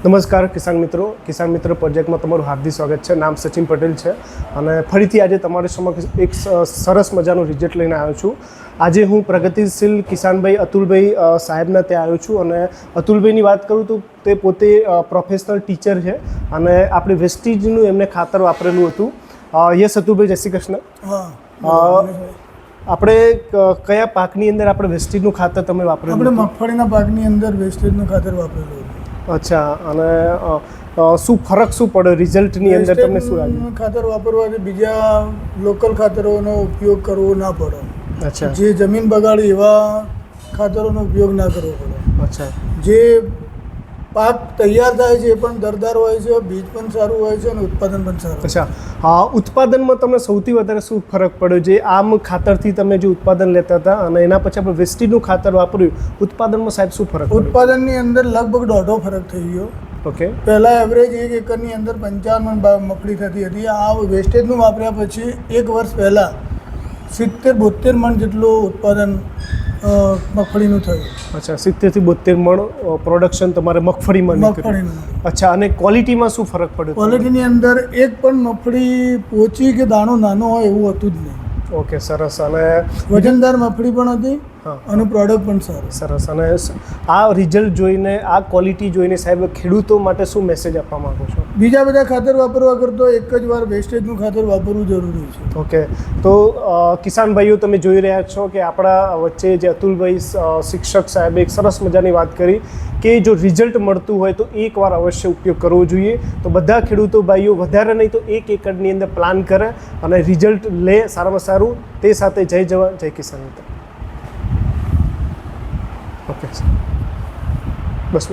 નમસ્કાર કિસાન મિત્ર પ્રોજેક્ટમાં તમારું હાર્દિક સ્વાગત છે. નામ સચિન પટેલ છે અને ફરીથી આજે તમારી સમક્ષ એક સરસ મજાનું રિઝલ્ટ લઈને આવ્યો છું. આજે હું પ્રગતિશીલ કિસાનભાઈ અતુલભાઈ સાહેબના ત્યાં આવ્યો છું અને અતુલભાઈની વાત કરું તો તે પોતે પ્રોફેશનલ ટીચર છે અને આપણે વેસ્ટીજનું એમને ખાતર વાપરેલું હતું. યસ અતુલભાઈ, જય શ્રી કૃષ્ણ. આપણે કયા પાકની અંદર આપણે વેસ્ટીજનું ખાતર તમે વાપરેલું? આપણે મગફળીના પાકની અંદર વેસ્ટેજનું ખાતર વાપરેલું હતું. અચ્છા, અને શું ફરક શું પડ્યો રિઝલ્ટની અંદર તમને શું લાગ્યું? ખાતર વાપરવાથી બીજા લોકલ ખાતરોનો ઉપયોગ કરવો ના પડે. અચ્છા, જે જમીન બગાડે એવા ખાતરોનો ઉપયોગ ના કરવો પડે. અચ્છા, જે પાક તૈયાર થાય છે એ પણ દરદાર હોય છે, બીજ પણ સારું હોય છે અને ઉત્પાદન પણ સારું. અચ્છા, હા, ઉત્પાદનમાં તમને સૌથી વધારે શું ફરક પડ્યો? જે આમ ખાતરથી તમે જે ઉત્પાદન લેતા હતા અને એના પછી આપણે વેસ્ટીજનું ખાતર વાપર્યું, ઉત્પાદનમાં સાહેબ શું ફરક પડ્યો? ઉત્પાદનની અંદર લગભગ દોઢો ફરક થઈ ગયો. ઓકે, પહેલાં એવરેજ 1 એકરની અંદર 55 મગફળી થતી હતી. આ વેસ્ટેજનું વાપર્યા પછી 1 વર્ષ પહેલાં 70-72 મણ જેટલું ઉત્પાદન મગફળીનું થયું. અચ્છા, 70 થી 72 મણ પ્રોડક્શન તમારે મગફળીમાં નીકળ્યું. અચ્છા, અને ક્વોલિટીમાં શું ફરક પડ્યો? ક્વોલિટીની અંદર એક પણ મગફળી પોચી કે દાણો નાનો હોય એવું હતું જ નહીં. ઓકે, સરસ. અને વજનદાર મગફળી પણ હતી અને પ્રોડક્ટ પણ સારું. સરસ. અને આ રિઝલ્ટ જોઈને, આ ક્વોલિટી જોઈને સાહેબ ખેડૂતો માટે શું મેસેજ આપવા માંગો છો? બીજા બધા ખાતર વાપરવા કરતો એક જ વાર વેસ્ટેજનું ખાતર વાપરવું જરૂરી છે. ઓકે, તો કિસાન ભાઈઓ, તમે જોઈ રહ્યા છો કે આપણા વચ્ચે જે અતુલભાઈ શિક્ષક સાહેબે એક સરસ મજાની વાત કરી કે જો રિઝલ્ટ મળતું હોય તો એકવાર અવશ્ય ઉપયોગ કરવો જોઈએ. તો બધા ખેડૂતો ભાઈઓ વધારે નહીં તો 1 એકરની અંદર પ્લાન કરે અને રિઝલ્ટ લે સારામાં સારું. તે સાથે જય જવાન જય કિસાન. ઓકે, બસ.